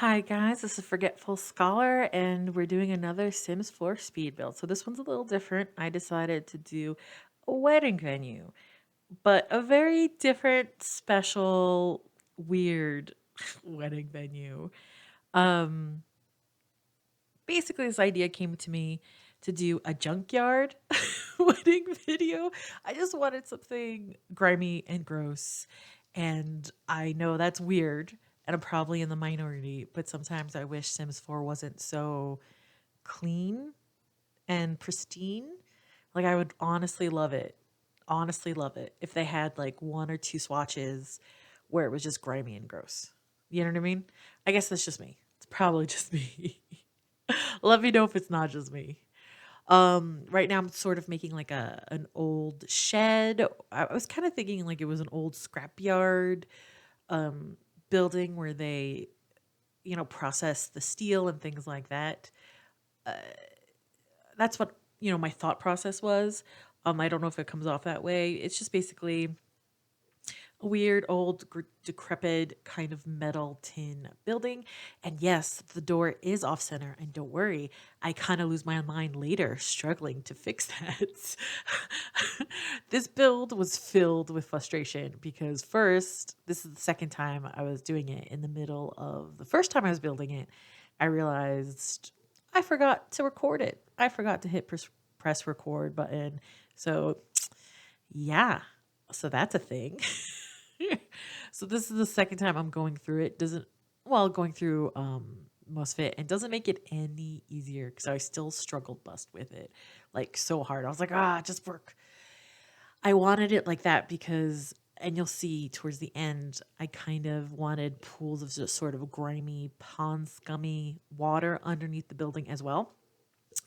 Hi guys, this is Forgetful Scholar, and we're doing another Sims 4 speed build. So this one's a little different. I decided to do a wedding venue, but a very different, special, weird wedding venue. Um, Basically, this idea came to me to do a junkyard wedding video. I just wanted something grimy and gross, and I know that's weird, and I'm probably in the minority, but sometimes I wish Sims 4 wasn't so clean and pristine. Like, I would honestly love it if they had like one or two swatches where it was just grimy and gross. You know what I mean? I guess that's just me. It's probably just me. Let me know if it's not just me. Right now I'm sort of making like an old shed. I was kind of thinking like it was an old scrapyard um building where they, process the steel and things like that. Uh, that's what, my thought process was. I don't know if it comes off that way. It's just basically a weird old decrepit kind of metal tin building. And yes, the door is off center. And don't worry, I kind of lose my mind later struggling to fix that. This build was filled with frustration because first, this is the second time I was doing it. In the middle of the first time I was building it, I realized I forgot to record it. I forgot to hit press record button. So yeah, so that's a thing. So this is the second time I'm going through it. Doesn't well going through most of it, and doesn't make it any easier because I still struggled bust with it like so hard. I was like, just work. I wanted it like that because, and you'll see towards the end, I kind of wanted pools of just sort of grimy, pond scummy water underneath the building as well.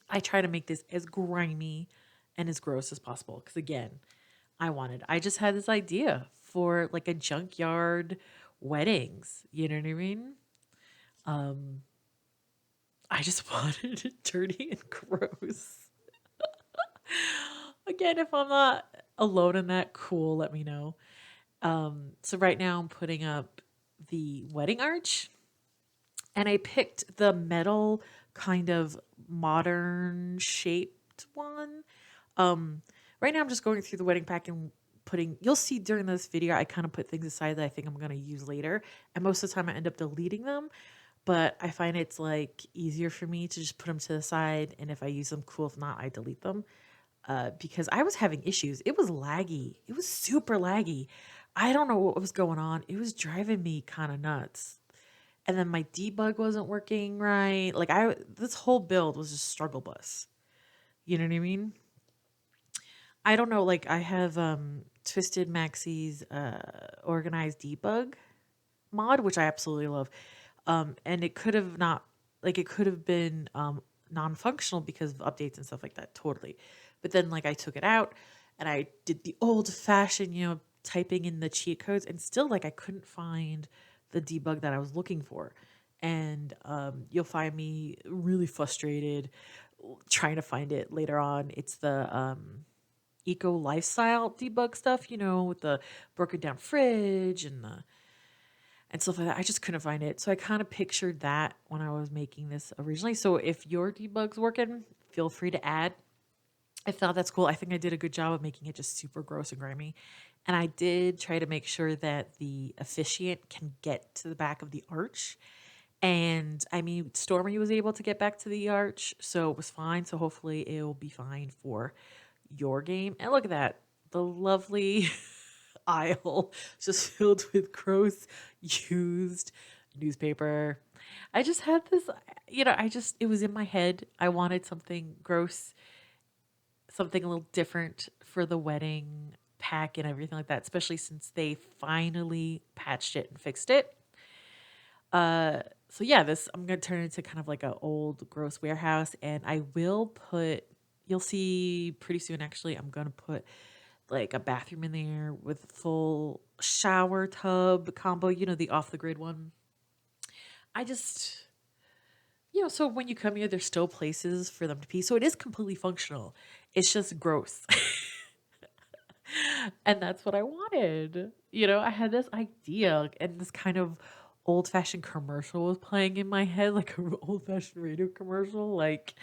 I try to make this as grimy and as gross as possible because again, I just had this idea for like a junkyard weddings. You know what I mean? Um, I just wanted it dirty and gross. Again, if I'm not alone in that, cool, let me know. So right now I'm putting up the wedding arch, and I picked the metal kind of modern shaped one. Um, right now I'm just going through the wedding pack and putting, you'll see during this video, I kind of put things aside that I think I'm going to use later. And most of the time I end up deleting them, but I find it's like easier for me to just put them to the side. And if I use them, cool. If not, I delete them. Because I was having issues. It was laggy. It was super laggy. I don't know what was going on. It was driving me kind of nuts. And then my debug wasn't working right. This whole build was just struggle bus. You know what I mean? I don't know, like I have Twisted Maxie's organized debug mod, which I absolutely love. And it could have not like it could have been non-functional because of updates and stuff like that, totally. But then like I took it out and I did the old fashioned, typing in the cheat codes, and still like I couldn't find the debug that I was looking for. And you'll find me really frustrated trying to find it later on. It's the eco lifestyle debug stuff, with the broken down fridge and stuff like that. I just couldn't find it. So I kind of pictured that when I was making this originally. So if your debug's working, feel free to add. If not, that's cool. I think I did a good job of making it just super gross and grimy. And I did try to make sure that the officiant can get to the back of the arch. And I mean, Stormy was able to get back to the arch, so it was fine. So hopefully it will be fine for your game. And look at that. The lovely aisle just filled with gross used newspaper. I just had this, it was in my head. I wanted something gross, something a little different for the wedding pack and everything like that, especially since they finally patched it and fixed it. Uh, so yeah, this I'm gonna turn it into kind of like a old gross warehouse, and I will put. You'll see pretty soon. Actually, I'm gonna put like a bathroom in there with full shower tub combo. The off the grid one. I just, so when you come here, there's still places for them to pee. So it is completely functional. It's just gross. And that's what I wanted. I had this idea and this kind of old-fashioned commercial was playing in my head, like a old-fashioned radio commercial, like,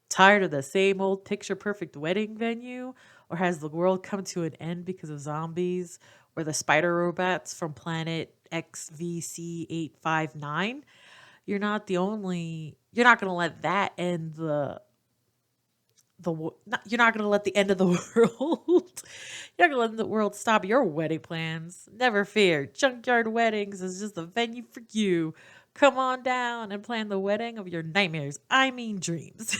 tired of the same old picture perfect wedding venue? Or has the world come to an end because of zombies or the spider robots from planet XVC859? You're not going to let that end you're not going to let the end of the world. You're not going to let the world stop your wedding plans. Never fear. Junkyard Weddings is just a venue for you. Come on down and plan the wedding of your nightmares. I mean dreams.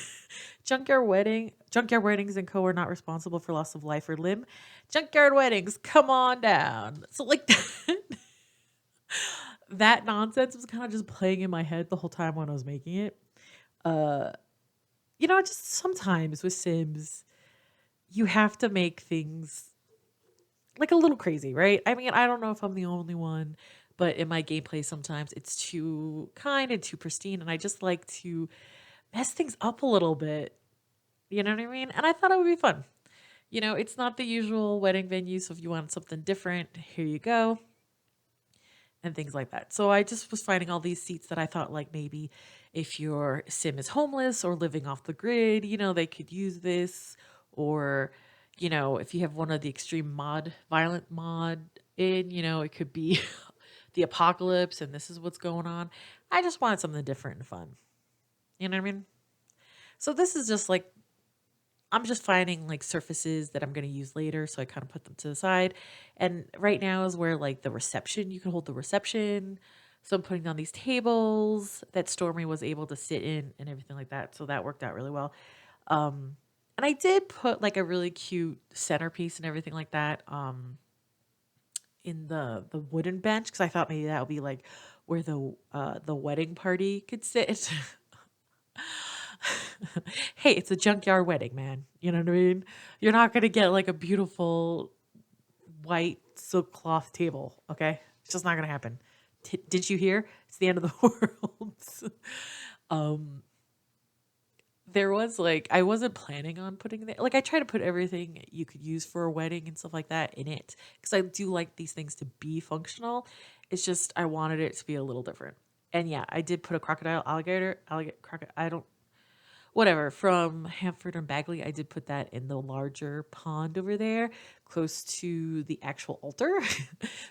Junkyard Weddings and Co are not responsible for loss of life or limb. Junkyard Weddings, come on down. So like that nonsense was kind of just playing in my head the whole time when I was making it. Uh just sometimes with Sims, you have to make things like a little crazy, right? I mean, I don't know if I'm the only one, but in my gameplay, sometimes it's too kind and too pristine, and I just like to mess things up a little bit. You know what I mean? And I thought it would be fun. It's not the usual wedding venue, so if you want something different, here you go, and things like that. So I just was finding all these seats that I thought like maybe if your sim is homeless or living off the grid, they could use this. Or, if you have one of the extreme violent mod in, it could be the apocalypse and this is what's going on. I just wanted something different and fun. You know what I mean? So this is just like I'm just finding like surfaces that I'm going to use later. So I kind of put them to the side. And right now is where like the reception, you can hold the reception. So I'm putting down these tables that Stormy was able to sit in and everything like that. So that worked out really well. And I did put like a really cute centerpiece and everything like that in the wooden bench because I thought maybe that would be like where the wedding party could sit. Hey, it's a junkyard wedding, man. You know what I mean? You're not gonna get like a beautiful white silk cloth table, okay? It's just not gonna happen. Did you hear? It's the end of the world. um, there was like I wasn't planning on putting it. Like I try to put everything you could use for a wedding and stuff like that in it because I do like these things to be functional. It's just I wanted it to be a little different. And yeah, I did put a crocodile, I don't whatever from Hamford and Bagley. I did put that in the larger pond over there, close to the actual altar.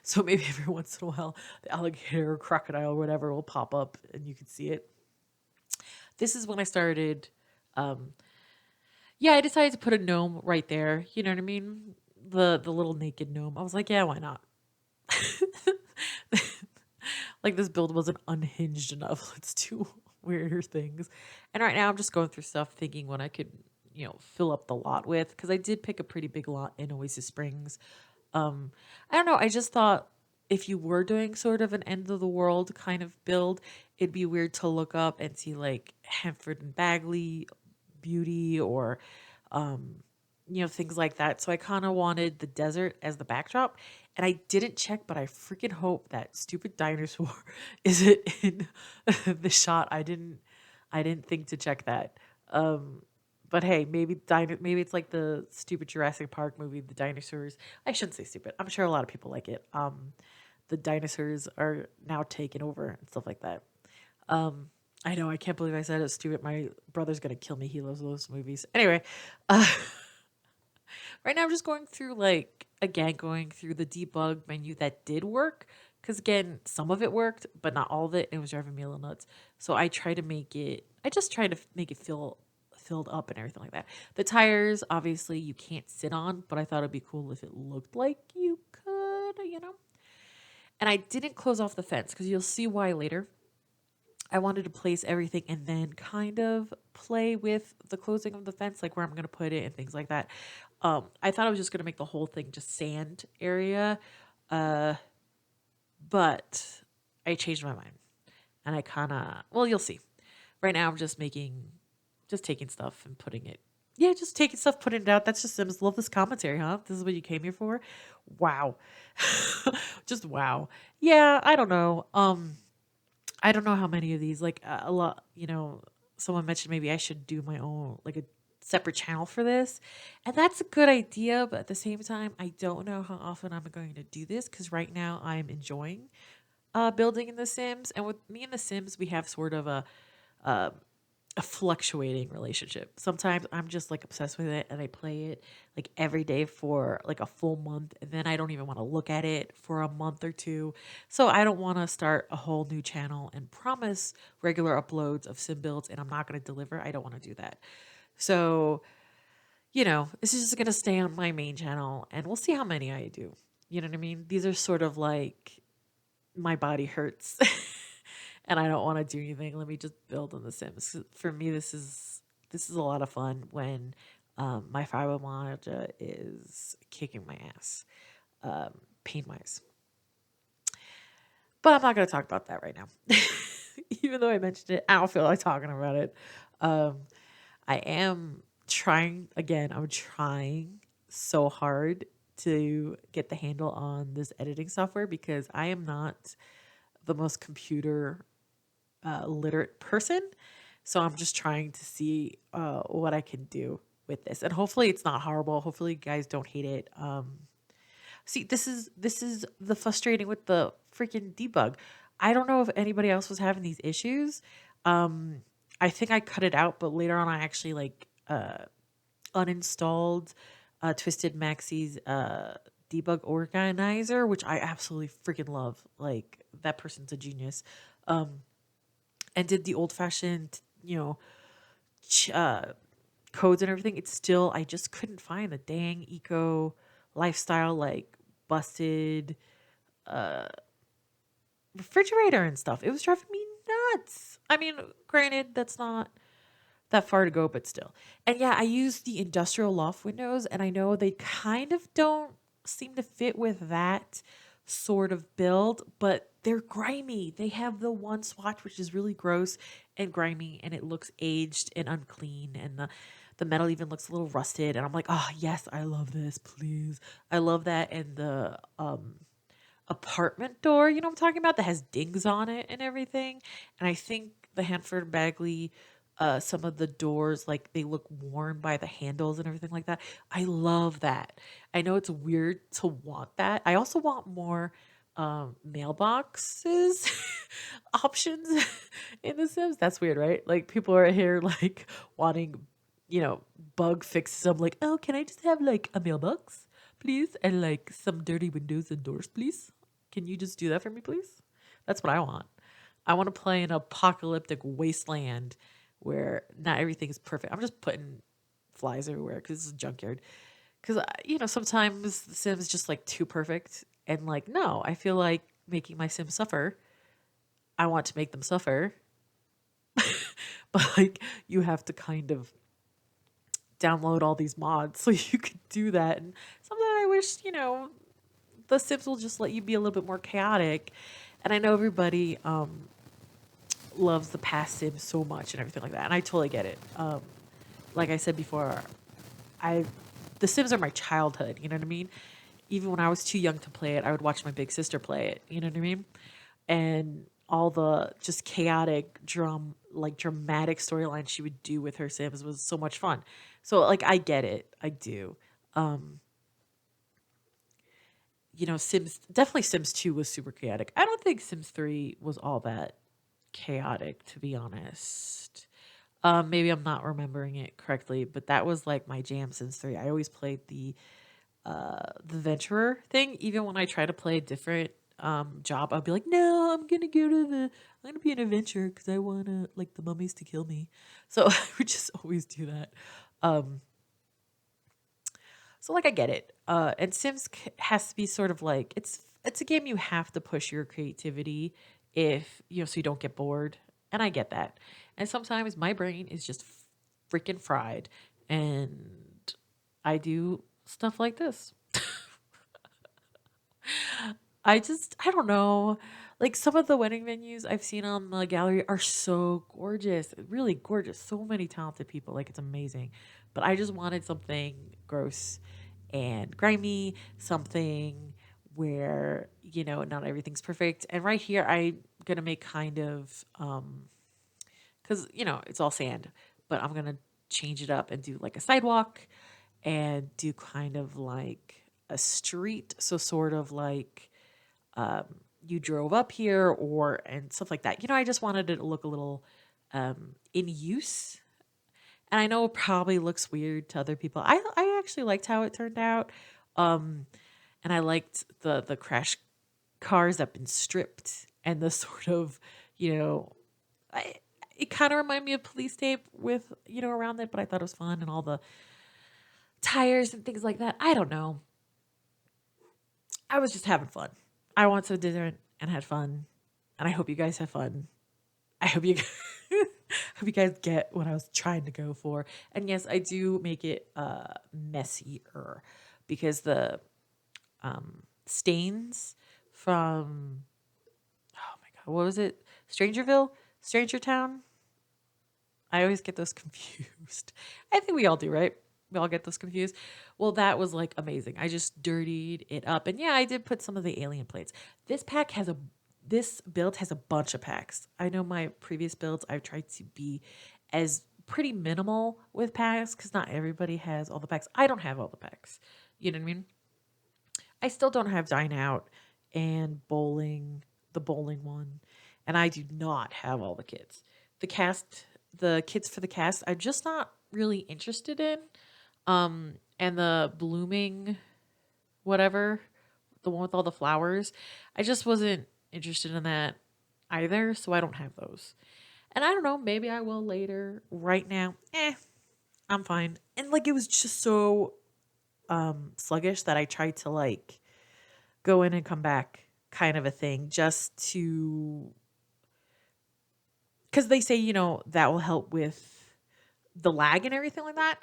So maybe every once in a while, the alligator or crocodile or whatever will pop up and you can see it. This is when I started. Um, yeah, I decided to put a gnome right there. You know what I mean? The little naked gnome. I was like, yeah, why not? Like this build wasn't unhinged enough. Let's do weirder things. And right now I'm just going through stuff thinking what I could, fill up the lot with because I did pick a pretty big lot in Oasis Springs. Um, I don't know. I just thought if you were doing sort of an end of the world kind of build, it'd be weird to look up and see like Hemford and Bagley beauty or um things like that. So I kind of wanted the desert as the backdrop. And I didn't check, but I freaking hope that stupid dinosaur isn't in the shot. I didn't think to check that. Um but hey, maybe it's like the stupid Jurassic Park movie, the dinosaurs. I shouldn't say stupid. I'm sure a lot of people like it. The dinosaurs are now taken over and stuff like that. Um I know, I can't believe I said it's stupid. My brother's gonna kill me. He loves those movies. Anyway, uh right now I'm just going through going through the debug menu that did work. Cause again, some of it worked, but not all of it. It was driving me a little nuts. So I just try to make it feel filled up and everything like that. The tires, obviously you can't sit on, but I thought it'd be cool if it looked like you could. And I didn't close off the fence because you'll see why later. I wanted to place everything and then kind of play with the closing of the fence, like where I'm going to put it and things like that. I thought I was just going to make the whole thing just sand area, uh, but I changed my mind and I kind of, well, you'll see. Right now, I'm just taking stuff and putting it. Yeah, just taking stuff, putting it out. That's just Sims. Love this commentary, huh? This is what you came here for? Wow. Just wow. Yeah, I don't know. I don't know how many of these, like a lot, someone mentioned maybe I should do my own, like a separate channel for this. And that's a good idea. But at the same time, I don't know how often I'm going to do this because right now I'm enjoying building in The Sims. And with me and The Sims, we have sort of a a fluctuating relationship. Sometimes I'm just like obsessed with it and I play it like every day for like a full month and then I don't even want to look at it for a month or two. So I don't want to start a whole new channel and promise regular uploads of sim builds and I'm not going to deliver. I don't want to do that. So, this is just going to stay on my main channel and we'll see how many I do. You know what I mean? These are sort of like my body hurts and I don't want to do anything. Let me just build on The Sims. For me, this is a lot of fun when my fibromyalgia is kicking my ass, pain wise. But I'm not going to talk about that right now. Even though I mentioned it, I don't feel like talking about it. Um, I am trying again. I'm trying so hard to get the handle on this editing software because I am not the most computer literate person. So I'm just trying to see what I can do with this, and hopefully it's not horrible. Hopefully you guys don't hate it. See, this is the frustrating with the freaking debug. I don't know if anybody else was having these issues. Um, I think I cut it out, but later on I actually like uninstalled Twisted Maxie's debug organizer, which I absolutely freaking love. Like that person's a genius. Um, and did the old fashioned, ch- uh, codes and everything, it's still, I just couldn't find the dang eco lifestyle, like busted uh, refrigerator and stuff. It was driving me nuts. I mean, granted, that's not that far to go, but still. And yeah, I use the industrial loft windows, and I know they kind of don't seem to fit with that sort of build, but they're grimy. They have the one swatch which is really gross and grimy, and it looks aged and unclean, and the metal even looks a little rusted. And I'm like, oh yes, I love this, please. I love that, and the apartment door, you know what I'm talking about, that has dings on it and everything. And I think the Hanford Bagley, some of the doors, like they look worn by the handles and everything like that. I love that. I know it's weird to want that. I also want more mailboxes options in The Sims. That's weird, right? Like people are here like wanting, bug fixes. I'm like, oh, can I just have like a mailbox, please? And like some dirty windows and doors, please? Can you just do that for me, please? That's what I want. I want to play an apocalyptic wasteland where not everything's perfect. I'm just putting flies everywhere because it's a junkyard. Because, sometimes the Sims just like too perfect. And like, no, I feel like making my Sims suffer. I want to make them suffer. But like, you have to kind of download all these mods so you could do that. And something I wish, the Sims will just let you be a little bit more chaotic. And I know everybody loves the past Sims so much and everything like that, and I totally get it. Like I said before, I the Sims are my childhood. You know what I mean? Even when I was too young to play it, I would watch my big sister play it. You know what I mean? And all the just chaotic dramatic storyline she would do with her Sims was so much fun. So like I get it. I do. Um, Sims definitely Sims 2 was super chaotic. I don't think Sims 3 was all that chaotic, to be honest. Maybe I'm not remembering it correctly, but that was like my jam Sims 3. I always played the venturer thing. Even when I try to play a different job, I'll be like, no, I'm gonna be an adventurer because I wanna like the mummies to kill me. So I would just always do that. Um, so like I get it. And has to be sort of like it's a game you have to push your creativity if so you don't get bored. And I get that. And sometimes my brain is just freaking fried, and I do stuff like this. I don't know. Like some of the wedding venues I've seen on the gallery are so gorgeous, really gorgeous. So many talented people. Like it's amazing. But I just wanted something gross and grimy, something where, not everything's perfect. And right here I'm gonna make kind of because it's all sand, but I'm gonna change it up and do like a sidewalk and do kind of like a street. So sort of like you drove up here or and stuff like that. I just wanted it to look a little in use. And I know it probably looks weird to other people. I actually liked how it turned out. Um, and I liked the crash cars that have been stripped and the sort of, you know, I, it kind of reminded me of police tape with, around it, but I thought it was fun and all the tires and things like that. I don't know. I was just having fun. I went to dinner and had fun, and I hope you guys have fun. I hope you hope you guys get what I was trying to go for. And yes, I do make it messier because the stains from oh my god, what was it? Stranger Town. I always get those confused. I think we all do, right? We all get those confused. Well, that was like amazing. I just dirtied it up. And yeah, I did put some of the alien plates. This build has a bunch of packs. I know my previous builds I've tried to be as pretty minimal with packs because not everybody has all the packs. I don't have all the packs. You know what I mean? I still don't have Dine Out and the bowling one. And I do not have all the kits. The kits for the cast, I'm just not really interested in. And the blooming whatever, the one with all the flowers, I just wasn't interested in that either, so I don't have those. And I don't know, maybe I will later. Right now, I'm fine. And like it was just so sluggish that I tried to like go in and come back kind of a thing just to because they say, that will help with the lag and everything like that.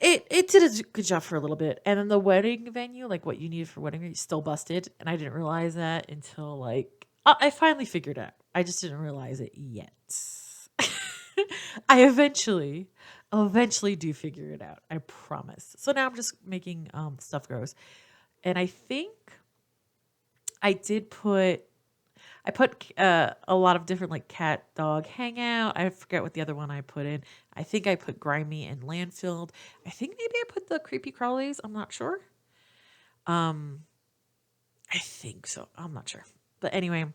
It did a good job for a little bit. And then the wedding venue, like what you needed for wedding venue, still busted. And I didn't realize that until like I finally figured it out. I just didn't realize it yet. I eventually do figure it out. I promise. So now I'm just making stuff grows. And I think I did put I put a lot of different like cat dog hangout. I forget what the other one I put in. I think I put grimy and landfilled. I think maybe I put the creepy crawlies. I'm not sure. Um, I think so. I'm not sure. But anyway,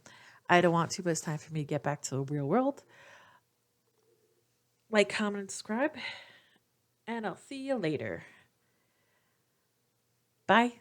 I don't want to, but it's time for me to get back to the real world. Like, comment, and subscribe, and I'll see you later. Bye.